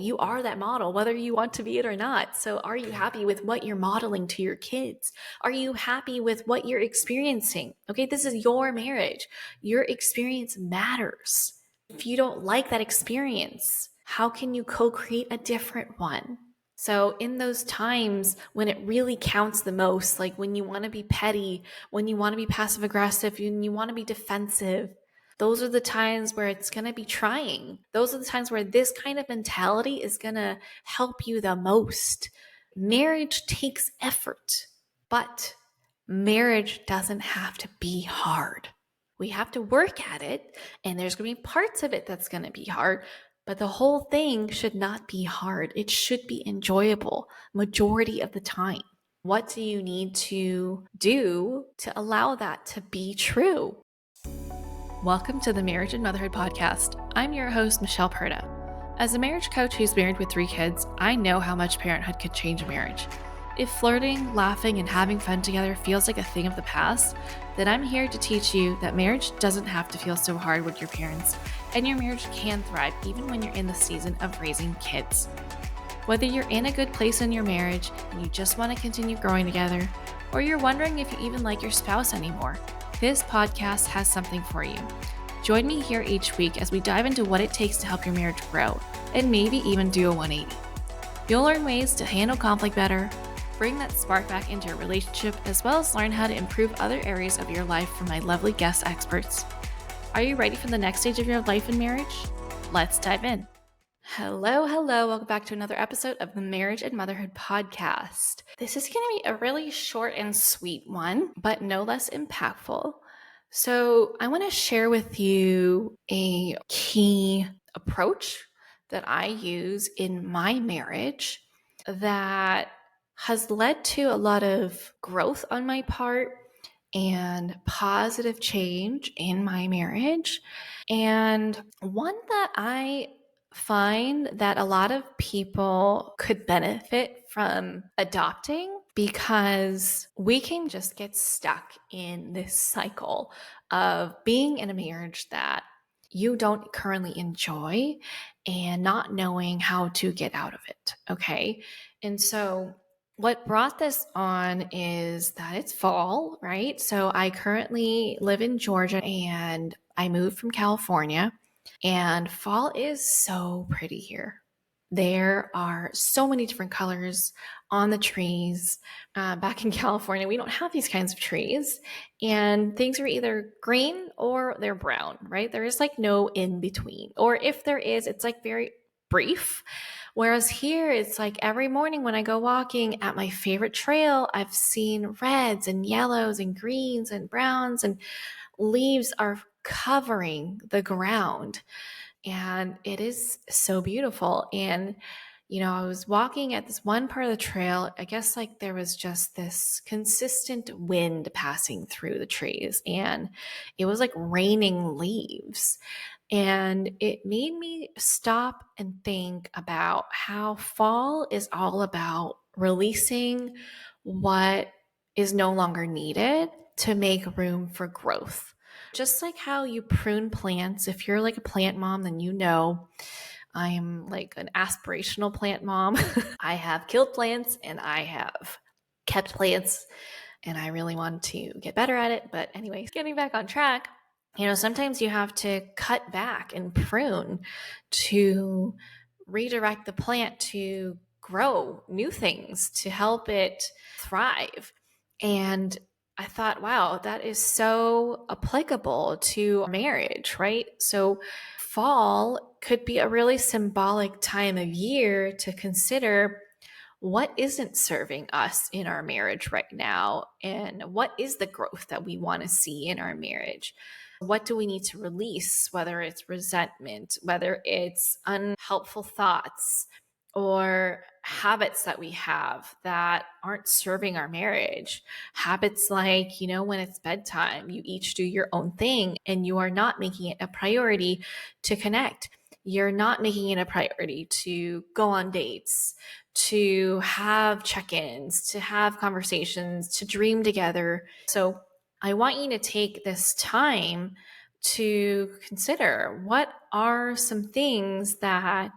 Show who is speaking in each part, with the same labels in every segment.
Speaker 1: You are that model, whether you want to be it or not. So are you happy with what you're modeling to your kids? Are you happy with what you're experiencing? Okay, this is your marriage. Your experience matters. If you don't like that experience, how can you co-create a different one? So in those times when it really counts the most, like when you want to be petty, when you want to be passive aggressive, when you want to be defensive, those are the times where it's going to be trying. Those are the times where this kind of mentality is going to help you the most. Marriage takes effort, but marriage doesn't have to be hard. We have to work at it, and there's going to be parts of it that's going to be hard, but the whole thing should not be hard. It should be enjoyable majority of the time. What do you need to do to allow that to be true? Welcome to the Marriage and Motherhood Podcast. I'm your host, Michelle Perda. As a marriage coach who's married with 3 kids, I know how much parenthood could change a marriage. If flirting, laughing, and having fun together feels like a thing of the past, then I'm here to teach you that marriage doesn't have to feel so hard with your parents, and your marriage can thrive even when you're in the season of raising kids. Whether you're in a good place in your marriage and you just want to continue growing together, or you're wondering if you even like your spouse anymore, this podcast has something for you. Join me here each week as we dive into what it takes to help your marriage grow, and maybe even do a 180. You'll learn ways to handle conflict better, bring that spark back into your relationship, as well as learn how to improve other areas of your life from my lovely guest experts. Are you ready for the next stage of your life and marriage? Let's dive in. Hello. Welcome back to another episode of the Marriage and Motherhood Podcast. This is going to be a really short and sweet one, but no less impactful. So I want to share with you a key approach that I use in my marriage that has led to a lot of growth on my part and positive change in my marriage. And one that I find that a lot of people could benefit from adopting, because we can just get stuck in this cycle of being in a marriage that you don't currently enjoy and not knowing how to get out of it. Okay. And so what brought this on is that it's fall, right? So I currently live in Georgia and I moved from California, and fall is so pretty here. There are so many different colors on the trees. Back in California, we don't have these kinds of trees, and things are either green or they're brown, right? There is like no in between, or if there is, it's like very brief. Whereas here, it's like every morning when I go walking at my favorite trail, I've seen reds and yellows and greens and browns, and leaves are covering the ground. And it is so beautiful. And, I was walking at this one part of the trail. I guess like there was just this consistent wind passing through the trees, and it was like raining leaves. And it made me stop and think about how fall is all about releasing what is no longer needed to make room for growth. Just like how you prune plants, if you're like a plant mom, then I am like an aspirational plant mom. I have killed plants and I have kept plants, and I really want to get better at it. But anyways, getting back on track, sometimes you have to cut back and prune to redirect the plant to grow new things, to help it thrive. And I thought, wow, that is so applicable to marriage, right? So fall could be a really symbolic time of year to consider what isn't serving us in our marriage right now, and what is the growth that we want to see in our marriage. What do we need to release, whether it's resentment, whether it's unhelpful thoughts, or habits that we have that aren't serving our marriage. Habits like, when it's bedtime, you each do your own thing and you are not making it a priority to connect. You're not making it a priority to go on dates, to have check-ins, to have conversations, to dream together. So I want you to take this time to consider, what are some things that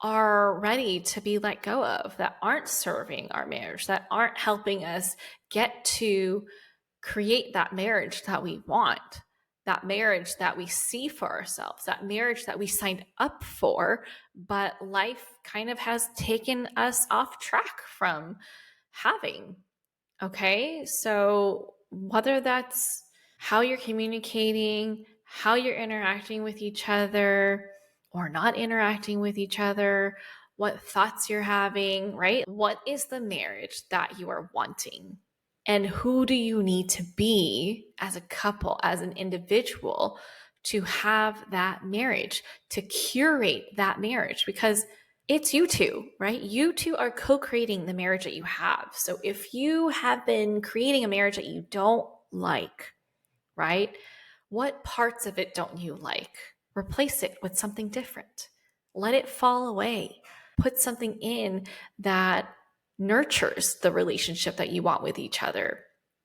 Speaker 1: are ready to be let go of, that aren't serving our marriage, that aren't helping us get to create that marriage that we want, that marriage that we see for ourselves, that marriage that we signed up for, but life kind of has taken us off track from having. Okay. So whether that's how you're communicating, how you're interacting with each other or not interacting with each other, what thoughts you're having, right? What is the marriage that you are wanting? And who do you need to be as a couple, as an individual, to have that marriage, to curate that marriage? Because it's you two, right? You two are co-creating the marriage that you have. So if you have been creating a marriage that you don't like, right? What parts of it don't you like? Replace it with something different. Let it fall away. Put something in that nurtures the relationship that you want with each other.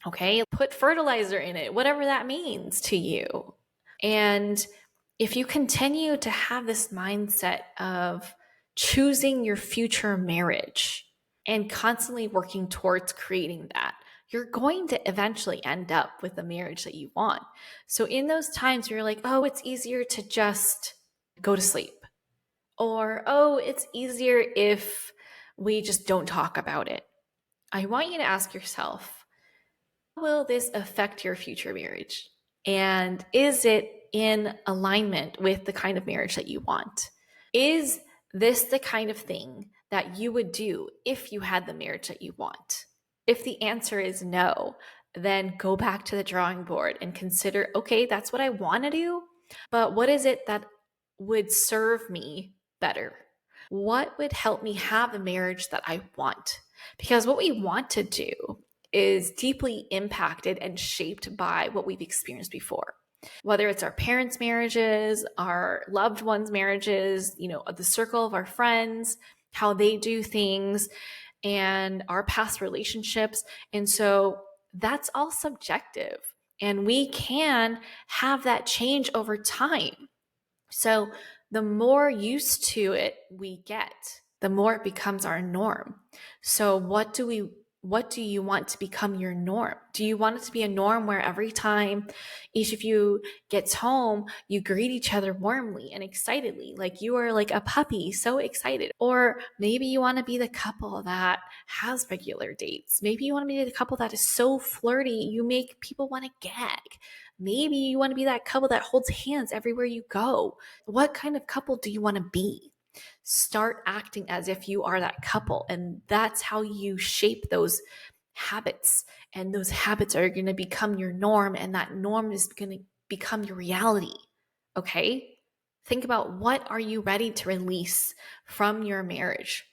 Speaker 1: Okay? Put fertilizer in it, whatever that means to you. And if you continue to have this mindset of choosing your future marriage and constantly working towards creating that, you're going to eventually end up with the marriage that you want. So in those times you're like, oh, it's easier to just go to sleep. Or, oh, it's easier if we just don't talk about it. I want you to ask yourself, how will this affect your future marriage? And is it in alignment with the kind of marriage that you want? Is this the kind of thing that you would do if you had the marriage that you want? If the answer is no, then go back to the drawing board and consider, okay, that's what I want to do, but what is it that would serve me better? What would help me have the marriage that I want? Because what we want to do is deeply impacted and shaped by what we've experienced before. Whether it's our parents' marriages, our loved ones' marriages, the circle of our friends, how they do things, and our past relationships. And so that's all subjective. And we can have that change over time. So the more used to it we get, the more it becomes our norm. So what do you want to become your norm? Do you want it to be a norm where every time each of you gets home, you greet each other warmly and excitedly, like you are like a puppy, so excited? Or maybe you want to be the couple that has regular dates. Maybe you want to be the couple that is so flirty, you make people want to gag. Maybe you want to be that couple that holds hands everywhere you go. What kind of couple do you want to be? Start acting as if you are that couple. And that's how you shape those habits. And those habits are going to become your norm. And that norm is going to become your reality. Okay? Think about, what are you ready to release from your marriage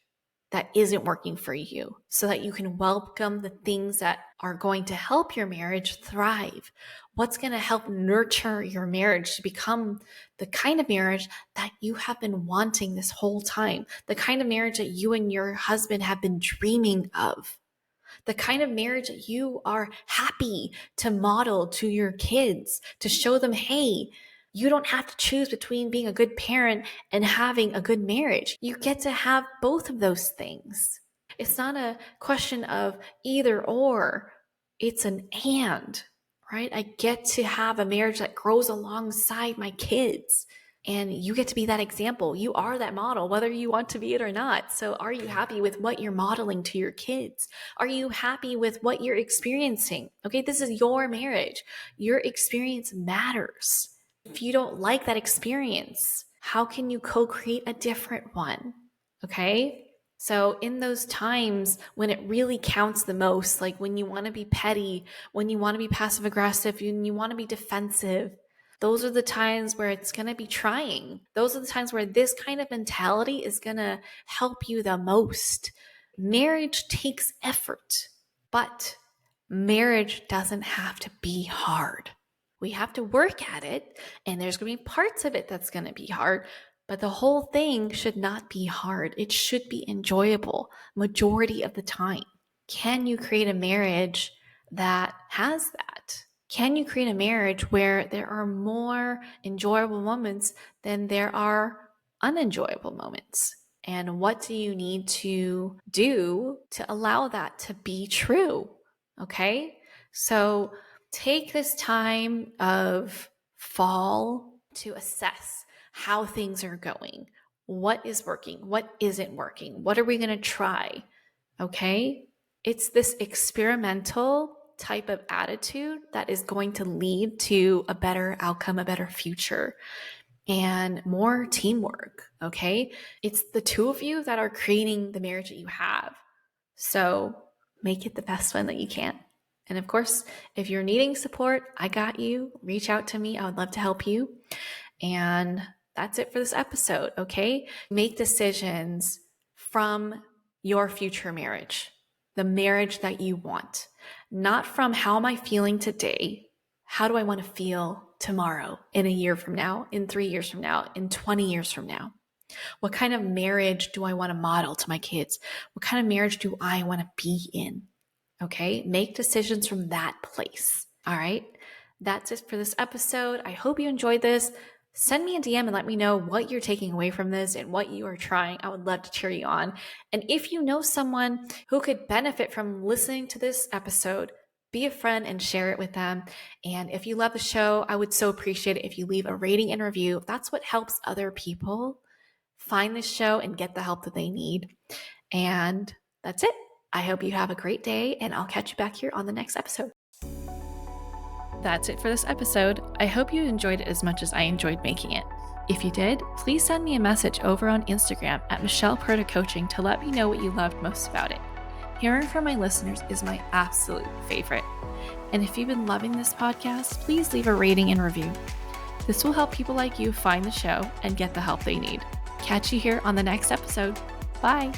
Speaker 1: that isn't working for you, so that you can welcome the things that are going to help your marriage thrive. What's going to help nurture your marriage to become the kind of marriage that you have been wanting this whole time, the kind of marriage that you and your husband have been dreaming of, the kind of marriage that you are happy to model to your kids, to show them, hey, you don't have to choose between being a good parent and having a good marriage. You get to have both of those things. It's not a question of either or, it's an and, right? I get to have a marriage that grows alongside my kids. And you get to be that example. You are that model, whether you want to be it or not. So are you happy with what you're modeling to your kids? Are you happy with what you're experiencing? Okay, this is your marriage. Your experience matters. If you don't like that experience, how can you co-create a different one? Okay? So in those times when it really counts the most, like when you want to be petty, when you want to be passive aggressive, when you want to be defensive, those are the times where it's going to be trying. Those are the times where this kind of mentality is going to help you the most. Marriage takes effort, but marriage doesn't have to be hard. We have to work at it, and there's going to be parts of it that's going to be hard, but the whole thing should not be hard. It should be enjoyable majority of the time. Can you create a marriage that has that? Can you create a marriage where there are more enjoyable moments than there are unenjoyable moments? And what do you need to do to allow that to be true? Okay. So take this time of fall to assess how things are going. What is working? What isn't working? What are we going to try? Okay. It's this experimental type of attitude that is going to lead to a better outcome, a better future, and more teamwork. Okay. It's the two of you that are creating the marriage that you have. So make it the best one that you can. And of course, if you're needing support, I got you. Reach out to me. I would love to help you. And that's it for this episode, okay? Make decisions from your future marriage, the marriage that you want, not from how am I feeling today? How do I want to feel tomorrow, in a year from now, in 3 years from now, in 20 years from now? What kind of marriage do I want to model to my kids? What kind of marriage do I want to be in? Okay, make decisions from that place. All right, that's it for this episode. I hope you enjoyed this. Send me a DM and let me know what you're taking away from this and what you are trying. I would love to cheer you on. And if you know someone who could benefit from listening to this episode, be a friend and share it with them. And if you love the show, I would so appreciate it if you leave a rating and review. That's what helps other people find this show and get the help that they need. And that's it. I hope you have a great day, and I'll catch you back here on the next episode. That's it for this episode. I hope you enjoyed it as much as I enjoyed making it. If you did, please send me a message over on Instagram at Michelle Perta Coaching to let me know what you loved most about it. Hearing from my listeners is my absolute favorite. And if you've been loving this podcast, please leave a rating and review. This will help people like you find the show and get the help they need. Catch you here on the next episode. Bye.